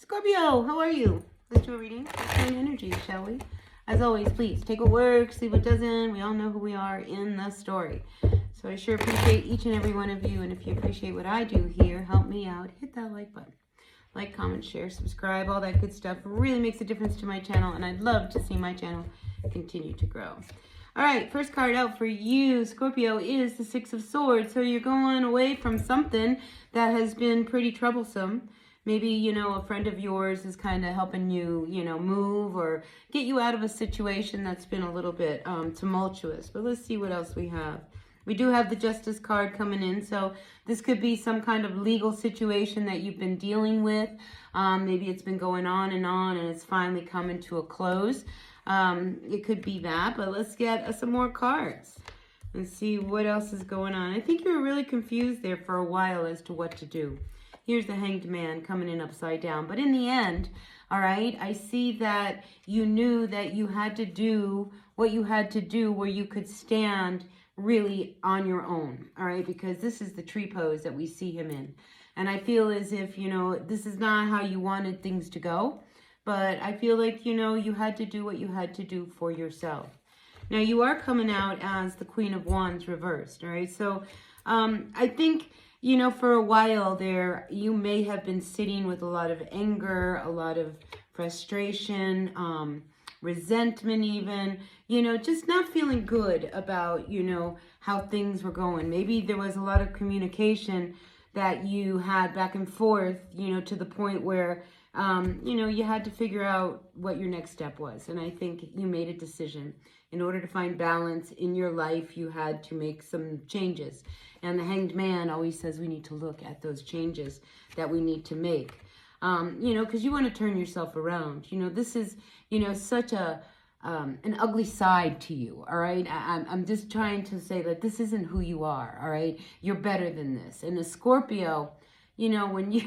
Scorpio, how are you? Let's do a reading. Let's do an energy, shall we? As always, please take what works, leave what doesn't. We all know who we are in the story. So I sure appreciate each and every one of you. And if you appreciate what I do here, help me out. Hit that like button. Like, comment, share, subscribe, all that good stuff. Really makes a difference to my channel. And I'd love to see my channel continue to grow. All right, first card out for you, Scorpio, is the Six of Swords. So you're going away from something that has been pretty troublesome. Maybe, a friend of yours is kind of helping you, move or get you out of a situation that's been a little bit tumultuous. But let's see what else we have. We do have the Justice card coming in. So this could be some kind of legal situation that you've been dealing with. Maybe it's been going on and it's finally coming to a close. It could be that, but let's get some more cards and see what else is going on. I think you were really confused there for a while as to what to do. Here's the Hanged Man coming in upside down. But in the end, all right, I see that you knew that you had to do what you had to do where you could stand really on your own, all right, because this is the tree pose that we see him in. And I feel as if, this is not how you wanted things to go, but I feel like, you had to do what you had to do for yourself. Now, you are coming out as the Queen of Wands reversed, all right? So I think, for a while there, you may have been sitting with a lot of anger, a lot of frustration, resentment even, just not feeling good about, how things were going. Maybe there was a lot of communication that you had back and forth, to the point where, you had to figure out what your next step was. And I think you made a decision. In order to find balance in your life, you had to make some changes. And the Hanged Man always says we need to look at those changes that we need to make. Because you want to turn yourself around. This is, such an ugly side to you, all right? I'm just trying to say that this isn't who you are, all right? You're better than this. And the Scorpio, when you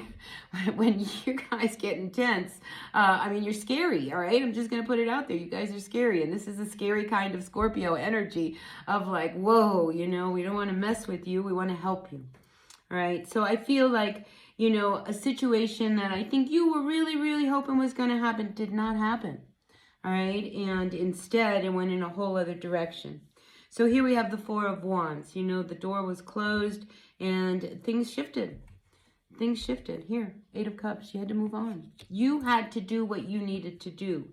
guys get intense, you're scary, all right? I'm just going to put it out there. You guys are scary. And this is a scary kind of Scorpio energy of like, whoa, we don't want to mess with you. We want to help you, all right? So I feel like, a situation that I think you were really, really hoping was going to happen did not happen, all right? And instead, it went in a whole other direction. So here we have the Four of Wands. The door was closed and things shifted. Things shifted. Here, Eight of Cups. You had to move on. You had to do what you needed to do.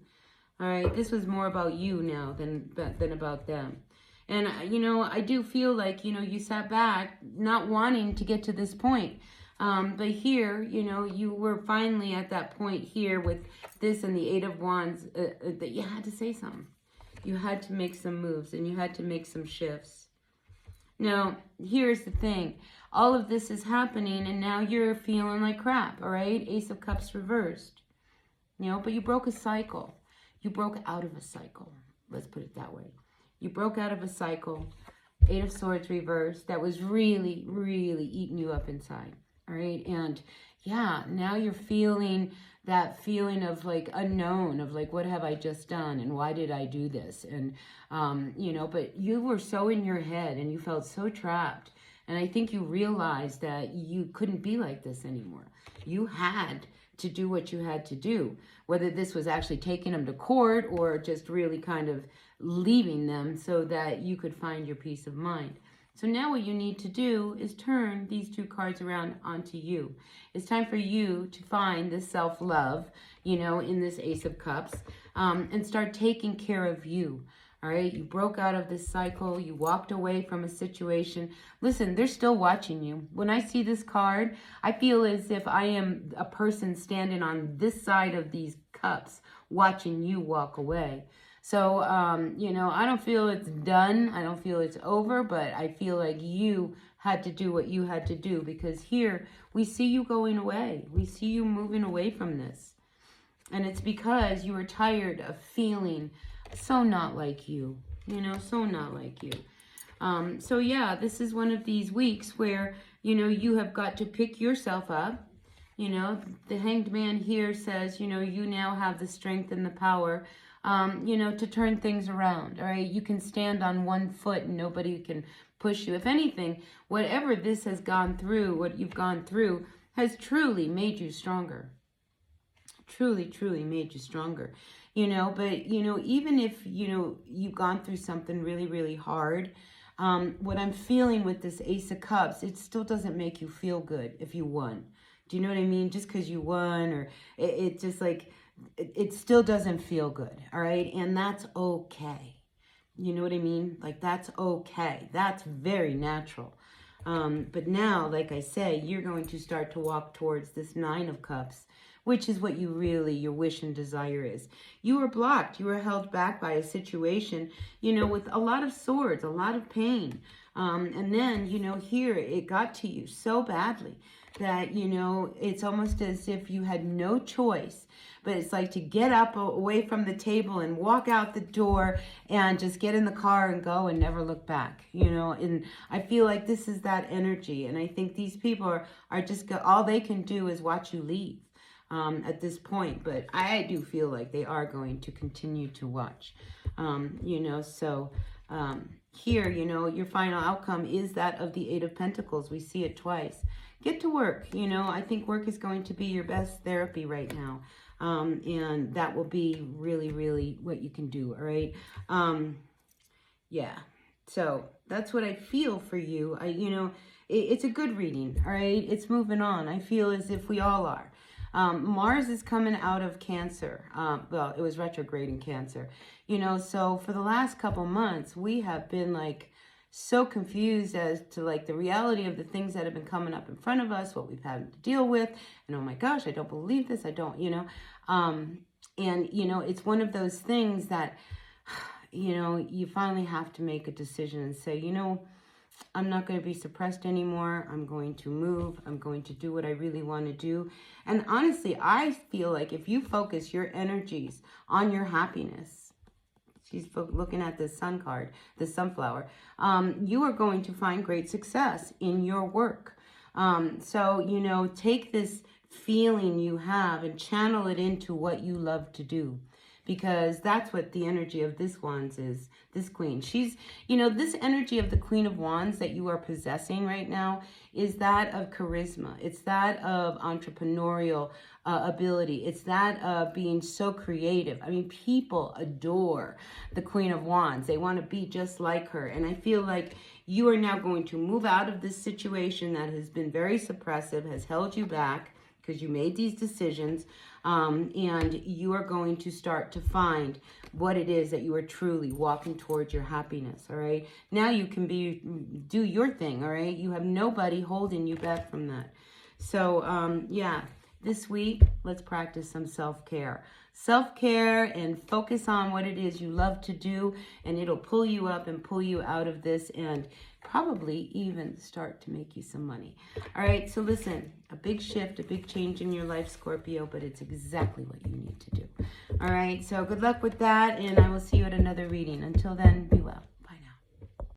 All right. This was more about you now than about them. And, I do feel like, you sat back not wanting to get to this point. But here, you were finally at that point here with this and the Eight of Wands that you had to say something. You had to make some moves and you had to make some shifts. Now, here's the thing. All of this is happening and now you're feeling like crap, all right? Ace of Cups reversed. But you broke a cycle. You broke out of a cycle. Let's put it that way. You broke out of a cycle. Eight of Swords reversed. That was really, really eating you up inside, all right? And yeah, now you're feeling that feeling of like unknown, of like, what have I just done? And why did I do this? And, but you were so in your head and you felt so trapped. And I think you realized that you couldn't be like this anymore. You had to do what you had to do, whether this was actually taking them to court or just really kind of leaving them so that you could find your peace of mind. So now what you need to do is turn these two cards around onto you. It's time for you to find this self-love, in this Ace of Cups, and start taking care of you. All right, you broke out of this cycle. You walked away from a situation. Listen, they're still watching you. When I see this card, I feel as if I am a person standing on this side of these cups watching you walk away. So, I don't feel it's done. I don't feel it's over, but I feel like you had to do what you had to do because here we see you going away. We see you moving away from this. And it's because you were tired of feeling so not like you, so not like you. So yeah, this is one of these weeks where, you have got to pick yourself up. The Hanged Man here says, you now have the strength and the power, to turn things around. All right. You can stand on one foot and nobody can push you. If anything, whatever this has gone through, what you've gone through has truly made you stronger. truly, truly made you stronger, you know. But, you know, even if, you know, you've gone through something really, really hard, what I'm feeling with this Ace of Cups, it still doesn't make you feel good if you won. Do you know what I mean? Just because you won, or it just like, it still doesn't feel good, all right? And that's okay. You know what I mean? Like, that's okay. That's very natural. But now, like I say, you're going to start to walk towards this Nine of Cups, which is what you really, your wish and desire is. You were blocked. You were held back by a situation, you know, with a lot of swords, a lot of pain. And then, you know, here it got to you so badly that, you know, it's almost as if you had no choice. But it's like to get up away from the table and walk out the door and just get in the car and go and never look back, you know. And I feel like this is that energy. And I think these people are just, all they can do is watch you leave at this point. But I do feel like they are going to continue to watch, you know. So here, you know, your final outcome is that of the Eight of Pentacles. We see it twice. Get to work, you know. I think work is going to be your best therapy right now. And that will be really, really what you can do, all right? Yeah, so that's what I feel for you. You know, it's a good reading, all right? It's moving on. I feel as if we all are. Mars is coming out of Cancer. Well, it was retrograde in Cancer. You know, so for the last couple months, we have been like so confused as to like the reality of the things that have been coming up in front of us, what we've had to deal with. And oh my gosh, I don't believe this. I don't, you know. And, you know, it's one of those things that, you know, you finally have to make a decision and say, you know, I'm not going to be suppressed anymore. I'm going to move. I'm going to do what I really want to do. And honestly, I feel like if you focus your energies on your happiness, she's looking at the sun card, the sunflower, you are going to find great success in your work. So, you know, take this feeling you have and channel it into what you love to do. Because that's what the energy of this Wands is, this Queen. She's, you know, this energy of the Queen of Wands that you are possessing right now is that of charisma. It's that of entrepreneurial ability. It's that of being so creative. I mean, people adore the Queen of Wands. They want to be just like her. And I feel like you are now going to move out of this situation that has been very suppressive, has held you back, because you made these decisions, and you are going to start to find what it is that you are truly walking towards your happiness, all right? Now you can do your thing, all right? You have nobody holding you back from that. So, yeah, this week, let's practice some self-care. Self-care and focus on what it is you love to do, and it'll pull you up and pull you out of this and probably even start to make you some money. All right, so listen, a big shift, a big change in your life, Scorpio, but it's exactly what you need to do. All right, so good luck with that, and I will see you at another reading. Until then, be well.